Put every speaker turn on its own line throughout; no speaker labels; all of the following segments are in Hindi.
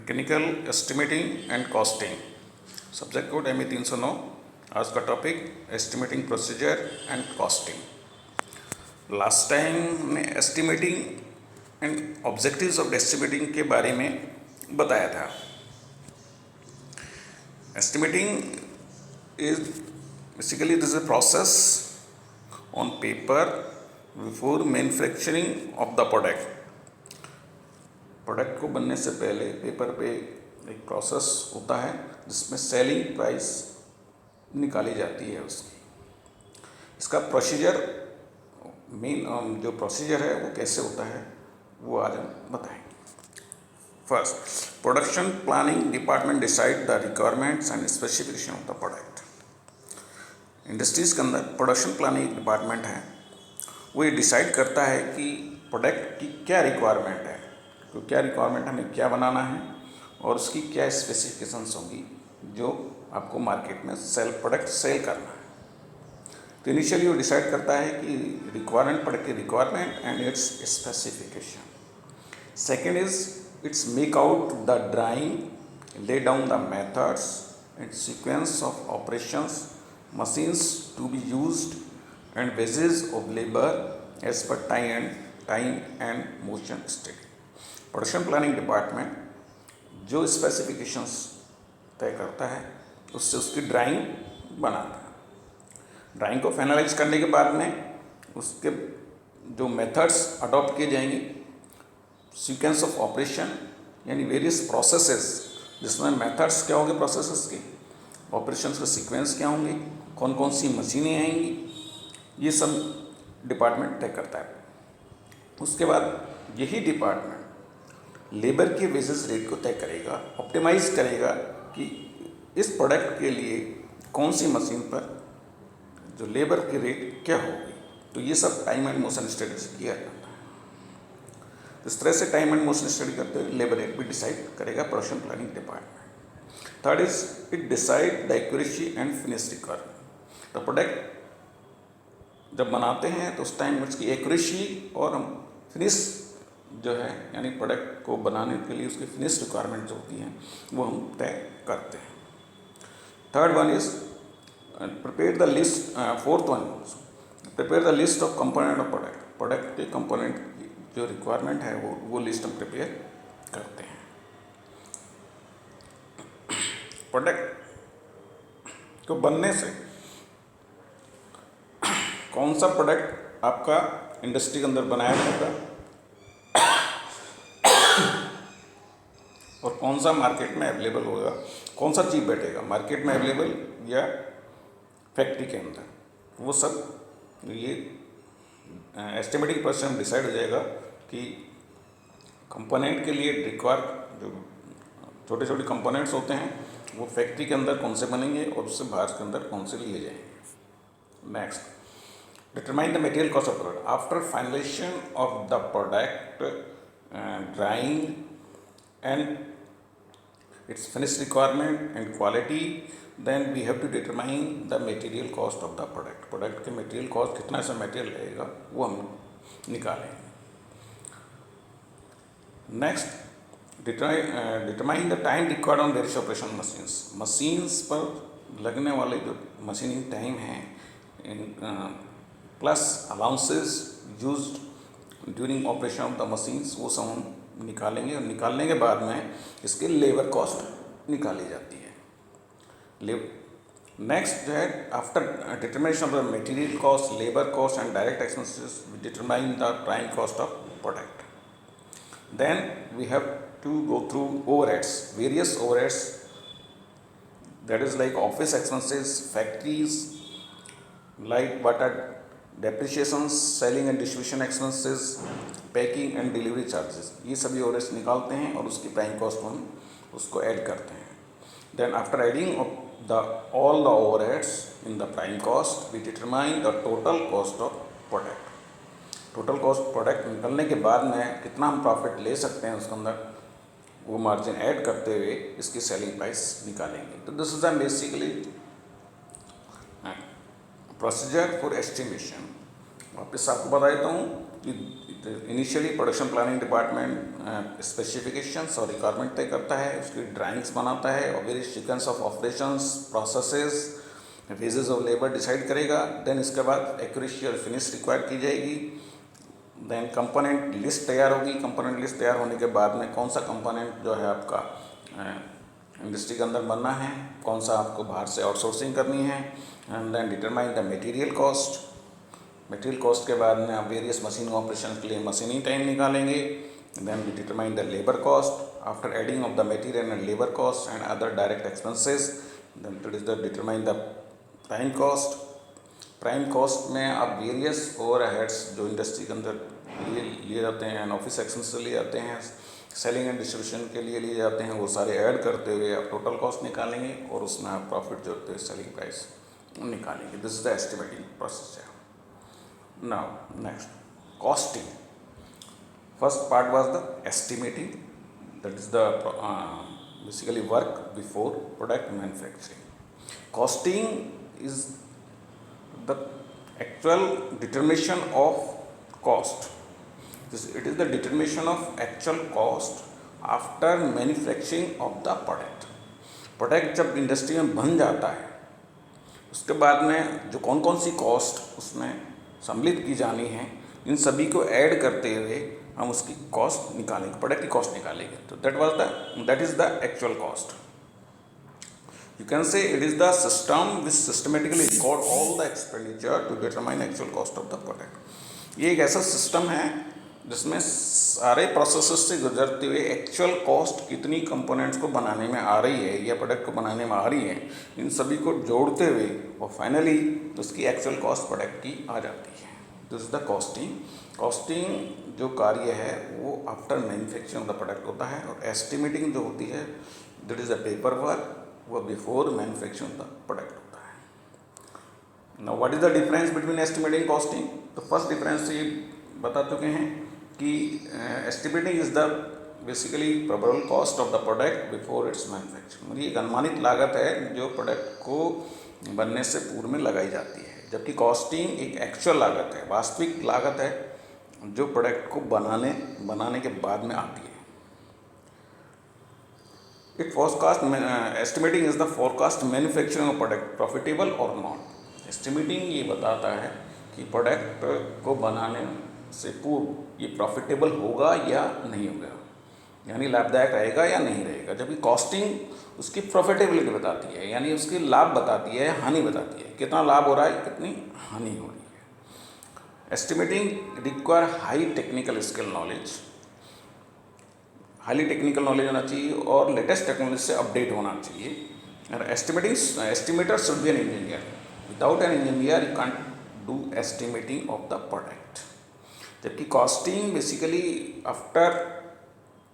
Mechanical estimating and costing. Subject code ME 309। आज का topic estimating procedure and costing. Last time हमने estimating and objectives of estimating के बारे में बताया था। Estimating is basically this is a process on paper before manufacturing of the product. Product को बनने से पहले पेपर पे एक प्रोसेस होता है जिसमें सेलिंग प्राइस निकाली जाती है उसकी। इसका प्रोसीजर मेन जो प्रोसीजर है वो कैसे होता है वो आज हम बताएंगे। First, production planning department decide the requirements and specification of the product. Industries के अंदर प्रोडक्शन प्लानिंग डिपार्टमेंट है, वो ये डिसाइड करता है कि प्रोडक्ट की क्या रिक्वायरमेंट है, तो क्या रिक्वायरमेंट हमें क्या बनाना है और उसकी क्या स्पेसिफिकेशंस होंगी जो आपको मार्केट में प्रोडक्ट सेल करना है। तो इनिशियली वो डिसाइड करता है कि रिक्वायरमेंट, प्रोडक्ट की requirement and it's specification. Second is it's make out the drawing, lay down the methods and sequence of operations, machines to be used and wages of labor as per time and motion study। Production planning department जो स्पेसिफिकेशंस तय करता है उससे उसकी ड्राइंग बनाता है। ड्राइंग को फाइनलाइज करने के बाद में उसके जो मेथड्स अडॉप्ट किए जाएंगे, सीक्वेंस ऑफ ऑपरेशन यानी वेरियस प्रोसेसेस, जिसमें मेथड्स क्या होंगे प्रोसेसेस के, ऑपरेशंस का सीक्वेंस क्या होंगे, कौन कौन सी मशीनें आएंगी, ये सब डिपार्टमेंट तय करता है। उसके बाद यही डिपार्टमेंट लेबर के वेजेस रेट को तय करेगा, ऑप्टिमाइज करेगा कि इस प्रोडक्ट के लिए कौन सी मशीन पर जो लेबर की रेट क्या होगी। तो ये सब टाइम एंड मोशन स्टडी से किया जाता है। इस तरह से टाइम एंड मोशन स्टडी करते हुए लेबर रेट भी डिसाइड करेगा production planning department. Third is it decide the accuracy and finish requirement. तो प्रोडक्ट जब बनाते हैं तो उस टाइम उसकी एक्यूरेसी और फिनिश जो है यानी प्रोडक्ट को बनाने के लिए उसकी फिनिश रिक्वायरमेंट जो होती हैं वो हम तय करते हैं। Third one is prepare the list. Fourth one, prepare the list of component of product. Product के कंपोनेंट की जो रिक्वायरमेंट है वो लिस्ट हम प्रिपेयर करते हैं। प्रोडक्ट को बनने से कौन सा प्रोडक्ट आपका इंडस्ट्री के अंदर बनाया जाएगा और कौन सा मार्केट में अवेलेबल होगा, कौन सा चीप बैठेगा मार्केट में अवेलेबल या फैक्ट्री के अंदर, वो सब ये एस्टिमेटिंग प्रोसेस में डिसाइड हो जाएगा कि कंपोनेंट के लिए रिक्वायर जो छोटे छोटे कंपोनेंट्स होते हैं वो फैक्ट्री के अंदर कौन से बनेंगे और उससे बाहर के अंदर कौन से लिए जाएंगे। Next, determine the material cost of product. After finalisation of the product drawing and its finished requirement and quality, then we have to determine the material cost of the product। Product के मटेरियल कॉस्ट कितना सा मटेरियल लगेगा वो हम निकालेंगे। Next, determine the time required on various operation machines. Machines पर लगने वाले जो मशीनिंग टाइम है plus allowances used during operation of the machines, वो सब हम निकालेंगे और निकालने के बाद में इसकी लेबर कॉस्ट निकाली जाती है। नेक्स्ट जो है, after determination of the material cost, labour cost and direct expenses, we determine the prime cost of product. Then we have to go through overheads, various overheads, that is like office expenses, factories, like what are depreciations, selling and distribution expenses, packing and delivery charges, ये सभी ओवरहेड्स निकालते हैं और उसकी प्राइम कॉस्ट हम उसको ऐड करते हैं। Then after adding of all the overheads in the prime cost, we determine the total cost of product. Total cost product निकलने के बाद में कितना हम प्रॉफिट ले सकते हैं उसके अंदर, वो मार्जिन ऐड करते हुए इसकी सेलिंग प्राइस निकालेंगे। तो this is the basically procedure for estimation. वापस आपको बता देता हूँ कि initially production planning department specifications और रिक्वायरमेंट तय करता है, उसकी ड्राइंग्स बनाता है और various sequence of operations, processes, phases of labour decide करेगा। देन इसके बाद एक्यूरेसी और फिनिश रिक्वायर की जाएगी। देन कंपोनेंट लिस्ट तैयार होगी। कंपोनेंट लिस्ट तैयार होने के बाद में कौन सा कंपोनेंट जो है आपका इंडस्ट्री के अंदर बनना है, कौन सा आपको बाहर से आउटसोर्सिंग करनी है, and then determine the material cost. Material cost के बाद में आप वेरियस मशीनिंग ऑपरेशन के लिए मशीनिंग टाइम निकालेंगे। Then we determine the labour cost after adding of the material and labour cost and other direct expenses. Then it is the determine the prime cost. Prime cost में आप वेरियस ओवरहेड्स जो इंडस्ट्री के अंदर लिए जाते हैं एंड ऑफिस एक्सपेंस से लिए जाते हैं, सेलिंग एंड डिस्ट्रीब्यूशन के लिए लिए जाते हैं, वो सारे ऐड करते हुए आप टोटल कॉस्ट निकालेंगे और उसमें आप प्रॉफिट जोड़ते हुए सेलिंग प्राइस निकालेंगे। This is the estimating process है। Now next, costing. First part was the estimating, that is the basically work before product manufacturing. Costing is the actual determination of cost. It is the determination of actual cost after manufacturing of the product. Product जब इंडस्ट्री में बन जाता है उसके बाद में जो कौन कौन सी कॉस्ट उसमें सम्मिलित की जानी है, इन सभी को ऐड करते हुए हम उसकी कॉस्ट निकालेंगे, प्रोडक्ट की कॉस्ट निकालेंगे। तो that is the actual cost. You can say it is the system which systematically record all the expenditure to determine actual cost of the product. ये एक ऐसा सिस्टम है जिसमें सारे प्रोसेसेस से गुजरते हुए एक्चुअल कॉस्ट कितनी कंपोनेंट्स को बनाने में आ रही है या प्रोडक्ट को बनाने में आ रही है, इन सभी को जोड़ते हुए और फाइनली उसकी एक्चुअल कॉस्ट प्रोडक्ट की आ जाती है। This is the costing. Costing जो कार्य है वो after manufacturing of the product होता है और एस्टिमेटिंग जो होती है that is the paper work, वो before manufacturing of the product होता है। Now what is the difference between estimating costing? तो फर्स्ट डिफरेंस ये बता चुके हैं कि estimating is the basically probable cost of the product before its manufacturing. मतलब ये एक अनुमानित लागत है जो प्रोडक्ट को बनने से पूर्व में लगाई जाती है, जबकि कॉस्टिंग एक एक्चुअल लागत है, वास्तविक लागत है जो प्रोडक्ट को बनाने के बाद में आती है। It forecast estimating is the forecast manufacturing of product profitable और नॉट। एस्टिमेटिंग ये बताता है कि प्रोडक्ट को बनाने से पूर्व ये प्रॉफिटेबल होगा या नहीं होगा, यानी लाभदायक रहेगा या नहीं रहेगा, जबकि कॉस्टिंग उसकी प्रॉफिटेबिलिटी बताती है, यानी उसकी लाभ बताती है, हानि बताती है, कितना लाभ हो रहा है, कितनी हानि हो रही है। Estimating require high technical skill knowledge, highly technical knowledge होना चाहिए और लेटेस्ट टेक्नोलॉजी से अपडेट होना चाहिए। और estimator should be an engineer. Without an engineer you can't do estimating of the product. जबकि costing basically after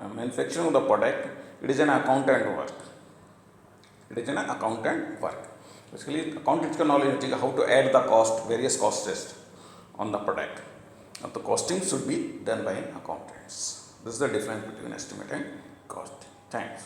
manufacturing of the product it is an accountant work. It is an accountant work. Basically accountant का नॉलेज चाहिए how to add the cost, various costs on the product. The costing should be done by accountants. This is the difference between estimate and costing. Thanks.